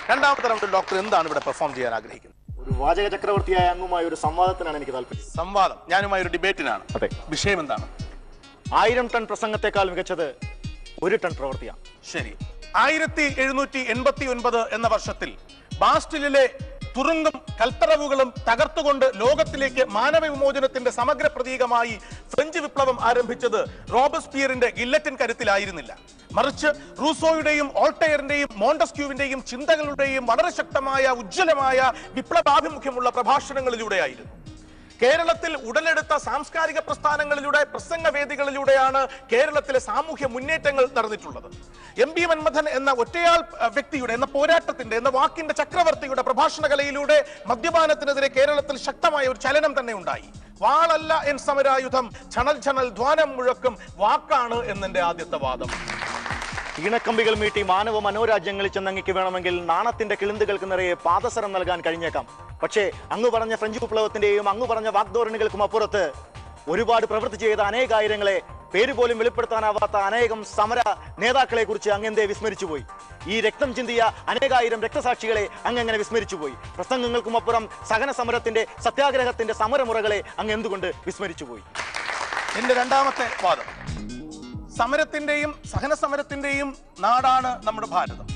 രണ്ടാമത്തെ റൗണ്ടിൽ ഡോക്ടർ എന്താണ് ഇവിടെ പെർഫോം ചെയ്യാൻ ആഗ്രഹിക്കുന്നത്? ഒരു വാചക ചക്രവർത്തിയായ അങ്ങുമായി ഒരു സംവാദത്തിനാണ് എനിക്ക് താല്പര്യം. സംവാദം, ഞാനുമായി ഒരു ഡിബേറ്റിനാണ്. അതെ. വിഷയം എന്താണ്? 1000 ടൺ പ്രസംഗത്തെക്കാൾ മികച്ചത് 1 ടൺ പ്രവൃത്തിയാണ്. ശരി. 1789 എന്ന വർഷത്തിൽ ബാസ്റ്റിലെ തുറുങ്കും കൽത്തറവുകളും തകർത്തുകൊണ്ട് ലോകത്തിലേക്ക് മാനവ വിമോചനത്തിന്റെ സമഗ്ര പ്രതീകമായി ഫ്രഞ്ച് വിപ്ലവം ആരംഭിച്ചത് റോബസ്പിയറിന്റെ ഗില്ലറ്റിൻ കരുത്തിലായിരുന്നില്ല. മറിച്ച് റൂസോയുടെയും ഓൾട്ടയറിന്റെയും മോണ്ടസ്ക്യൂവിന്റെയും ചിന്തകളുടെയും വളരെ ശക്തമായ ഉജ്ജ്വലമായ വിപ്ലവാഭിമുഖ്യമുള്ള പ്രഭാഷണങ്ങളിലൂടെയായിരുന്നു. കേരളത്തിൽ ഉടലെടുത്ത സാംസ്കാരിക പ്രസ്ഥാനങ്ങളിലൂടെ, പ്രസംഗവേദികളിലൂടെയാണ് കേരളത്തിലെ സാമൂഹ്യ മുന്നേറ്റങ്ങൾ നടന്നിട്ടുള്ളത്. MB മന്മഥൻ എന്ന ഒറ്റയാൾ വ്യക്തിയുടെ, എന്ന പോരാട്ടത്തിന്റെ, എന്ന വാക്കിന്റെ ചക്രവർത്തിയുടെ പ്രഭാഷണ കലയിലൂടെ മദ്യപാനത്തിനെതിരെ കേരളത്തിൽ ശക്തമായ ഒരു ചലനം തന്നെ ഉണ്ടായി. വാളല്ല എൻ സമരായുധം, ഛണൽ ഛണൽ ധ്വാനം മുഴക്കും വാക്കാണ് എന്നെന്റെ ആദ്യത്തെ വാദം. ഈണക്കമ്പികൾ മീട്ടി മാനവ മനോരാജ്യങ്ങളിൽ ചെന്നങ്ങിക്ക് വേണമെങ്കിൽ നാണത്തിന്റെ കിളിന്തുകൾക്ക് നിറയെ പാദസരം നൽകാൻ കഴിഞ്ഞേക്കാം. പക്ഷേ അങ്ങ് പറഞ്ഞ ഫ്രഞ്ച് വിപ്ലവത്തിന്റെയും അങ്ങ് പറഞ്ഞ വാഗ്ധോരണികൾക്കും അപ്പുറത്ത് ഒരുപാട് പ്രവൃത്തി ചെയ്ത അനേകായിരങ്ങളെ, പേര് പോലും വെളിപ്പെടുത്താനാവാത്ത അനേകം സമര നേതാക്കളെ കുറിച്ച് അങ്ങെന്തേ വിസ്മരിച്ചുപോയി? ഈ രക്തം ചിന്തിയ അനേകായിരം രക്തസാക്ഷികളെ അങ്ങെങ്ങനെ വിസ്മരിച്ചുപോയി? പ്രസംഗങ്ങൾക്കും അപ്പുറം സഹന സമരത്തിന്റെ, സത്യാഗ്രഹത്തിന്റെ സമരമുറകളെ അങ്ങ് എന്തുകൊണ്ട് വിസ്മരിച്ചുപോയി? എന്റെ രണ്ടാമത്തെ വാദം, സമരത്തിന്റെയും സഹന സമരത്തിന്റെയും നാടാണ് നമ്മുടെ ഭാരതം.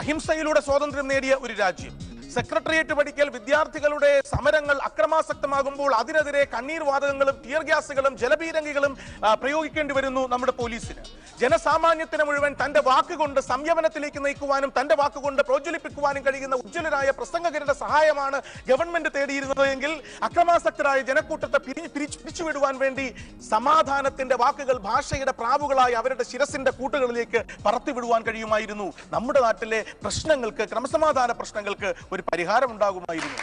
അഹിംസയിലൂടെ സ്വാതന്ത്ര്യം നേടിയ ഒരു രാജ്യം. സെക്രട്ടേറിയറ്റ് പഠിക്കൽ വിദ്യാർത്ഥികളുടെ സമരങ്ങൾ അക്രമാസക്തമാകുമ്പോൾ അതിനെതിരെ കണ്ണീർ വാതകങ്ങളും ടിയർ ഗ്യാസുകളും ജലപീരങ്കികളും പ്രയോഗിക്കേണ്ടി വരുന്നു നമ്മുടെ പോലീസിന്. ജനസാമാന്യത്തിന് മുഴുവൻ തന്റെ വാക്കുകൊണ്ട് സംയമനത്തിലേക്ക് നയിക്കുവാനും തന്റെ വാക്കുകൊണ്ട് പ്രോജ്വലിപ്പിക്കുവാനും കഴിയുന്ന ഉജ്ജ്വലരായ പ്രസംഗകരുടെ സഹായമാണ് ഗവൺമെന്റ് തേടിയിരുന്നത് എങ്കിൽ അക്രമാസക്തരായ ജനക്കൂട്ടത്തെ പിരിച്ചുവിടുവാൻ വേണ്ടി സമാധാനത്തിന്റെ വാക്കുകൾ ഭാഷയുടെ പ്രാവുകളായി അവരുടെ ശിരസിന്റെ കൂട്ടുകളിലേക്ക് പറത്തിവിടുവാൻ കഴിയുമായിരുന്നു. നമ്മുടെ നാട്ടിലെ പ്രശ്നങ്ങൾക്ക്, ക്രമസമാധാന പ്രശ്നങ്ങൾക്ക് ഒരു പരിഹാരം ഉണ്ടാകുമായിരുന്നു.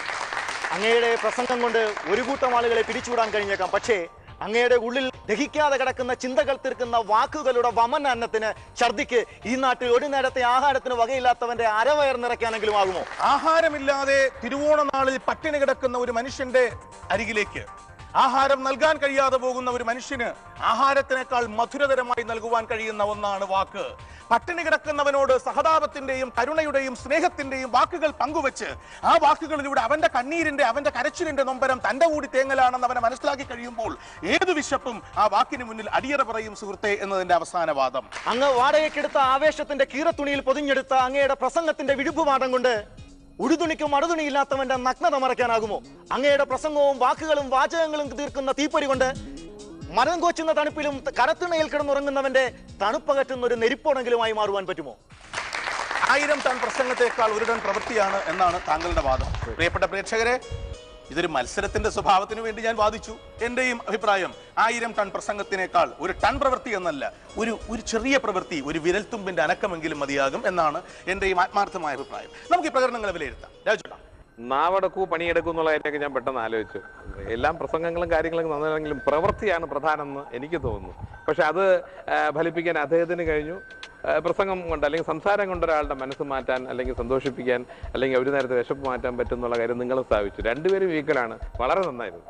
അങ്ങയുടെ പ്രസംഗം കൊണ്ട് ഒരു കൂട്ടം ആളുകളെ പിരിച്ചുവിടാൻ കഴിഞ്ഞേക്കാം. പക്ഷേ അങ്ങയുടെ ഉള്ളിൽ ദഹിക്കാതെ കിടക്കുന്ന ചിന്തകൾ തീർക്കുന്ന വാക്കുകളുടെ വമനന്നത്തിന്, ഛർദിക്ക് ഈ നാട്ടിൽ ഒരു നേരത്തെ ആഹാരത്തിന് വകയില്ലാത്തവന്റെ അരവയർ നിറയ്ക്കാനെങ്കിലും ആകുമോ? ആഹാരമില്ലാതെ തിരുവോണ നാളിൽ പട്ടിണി കിടക്കുന്ന ഒരു മനുഷ്യന്റെ അരികിലേക്ക് ആഹാരം നൽകാൻ കഴിയാതെ പോകുന്ന ഒരു മനുഷ്യന് ആഹാരത്തിനേക്കാൾ മധുരതരമായി നൽകുവാൻ കഴിയുന്ന ഒന്നാണ് വാക്ക്. പട്ടിണി കിടക്കുന്നവനോട് സഹതാപത്തിന്റെയും കരുണയുടെയും സ്നേഹത്തിന്റെയും വാക്കുകൾ പങ്കുവെച്ച് ആ വാക്കുകളിലൂടെ അവന്റെ കണ്ണീരിന്റെ, അവന്റെ കരച്ചിലിന്റെ നൊമ്പരം തന്റെ കൂടി തേങ്ങലാണെന്ന് അവനെ മനസ്സിലാക്കി കഴിയുമ്പോൾ ഏത് വിശപ്പും ആ വാക്കിന് മുന്നിൽ അടിയറ പറയും സുഹൃത്തെ എന്നതിന്റെ അവസാന വാദം. അങ്ങ് വാടകയ്ക്കെടുത്ത ആവേശത്തിന്റെ കീറത്തുണിയിൽ പൊതിഞ്ഞെടുത്ത അങ്ങയുടെ പ്രസംഗത്തിന്റെ വിടുപ്പുവാദം കൊണ്ട് ഉടുതുണിക്കും അടുതുണിയില്ലാത്തവന്റെ നഗ്നത മറയ്ക്കാനാകുമോ? അങ്ങയുടെ പ്രസംഗവും വാക്കുകളും വാചകങ്ങളും തീർക്കുന്ന തീപ്പൊരി കൊണ്ട് മരം കോച്ചുന്ന തണുപ്പിലും കരത്തിണയിൽ കിടന്നുറങ്ങുന്നവന്റെ തണുപ്പകറ്റുന്ന ഒരു നെരിപ്പോണെങ്കിലുമായി മാറുവാൻ പറ്റുമോ? 1000 ടൺ പ്രസംഗത്തെക്കാൾ 1 ടൺ പ്രവൃത്തിയാണ് എന്നാണ് താങ്കളുടെ വാദം. പ്രിയപ്പെട്ട പ്രേക്ഷകരെ, ഇതൊരു മത്സരത്തിന്റെ സ്വഭാവത്തിന് വേണ്ടി ഞാൻ വാദിച്ചു. എന്റെയും അഭിപ്രായം 1000 ടൺ പ്രസംഗത്തിനേക്കാൾ 1 ടൺ പ്രവൃത്തി എന്നല്ല, ഒരു ചെറിയ പ്രവൃത്തി, ഒരു വിരൽത്തുമ്പിന്റെ അനക്കമെങ്കിലും മതിയാകും എന്നാണ് എന്റെയും ആത്മാർത്ഥമായ അഭിപ്രായം. നമുക്ക് ഈ പ്രകടനങ്ങളെ വിലയിരുത്താം. രാജുട്ടാ, നാവടക്കൂ പണിയെടുക്കൂ എന്നുള്ളതിനൊക്കെ ഞാൻ പെട്ടെന്ന് ആലോചിച്ചു. എല്ലാം പ്രസംഗങ്ങളും കാര്യങ്ങളും നന്നാണെങ്കിലും പ്രവൃത്തിയാണ് പ്രധാനമെന്ന് എനിക്ക് തോന്നുന്നു. പക്ഷെ അത് ഫലിപ്പിക്കാൻ അദ്ദേഹത്തിന് കഴിഞ്ഞു. പ്രസംഗം കൊണ്ട് അല്ലെങ്കിൽ സംസാരം കൊണ്ട് ഒരാളുടെ മനസ്സ് മാറ്റാൻ, അല്ലെങ്കിൽ സന്തോഷിപ്പിക്കാൻ, അല്ലെങ്കിൽ ഒരു നേരത്തെ വിശപ്പ് മാറ്റാൻ പറ്റുന്നുള്ള കാര്യം നിങ്ങളും സ്ഥാപിച്ചു. രണ്ടുപേരും ഈക്വലാണ്. വളരെ നന്നായിരുന്നു.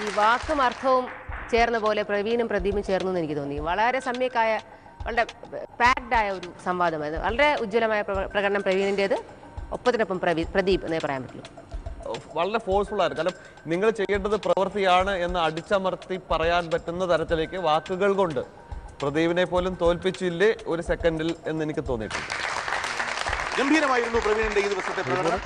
ഈ വാക്കും അർത്ഥവും ചേർന്ന പോലെ പ്രവീണും പ്രദീപും ചേർന്നു എന്ന് എനിക്ക് തോന്നി. വളരെ സമ്യക്കായ, വളരെ പാക്ഡ് ആയ ഒരു സംവാദമായിരുന്നു. വളരെ ഉജ്ജ്വലമായ പ്രകടനം പ്രവീണിൻ്റെത്, ഒപ്പത്തിനൊപ്പം പ്രദീപ് എന്നേ പറയാൻ പറ്റുള്ളൂ. വളരെ ഫോഴ്സ്ഫുൾ ആയിരുന്നു. കാരണം നിങ്ങൾ ചെയ്യേണ്ടത് പ്രവൃത്തിയാണ് എന്ന് അടിച്ചമർത്തി പറയാൻ പറ്റുന്ന തരത്തിലേക്ക് വാക്കുകൾ കൊണ്ട് പ്രദീപിനെ പോലും തോൽപ്പിച്ചില്ലേ ഒരു സെക്കൻഡിൽ എന്ന് എനിക്ക് തോന്നിയിട്ടുണ്ട്. ഗംഭീരമായിരുന്നു പ്രവീണിന്റെ ഈ ദിവസത്തെ പ്രകടനം.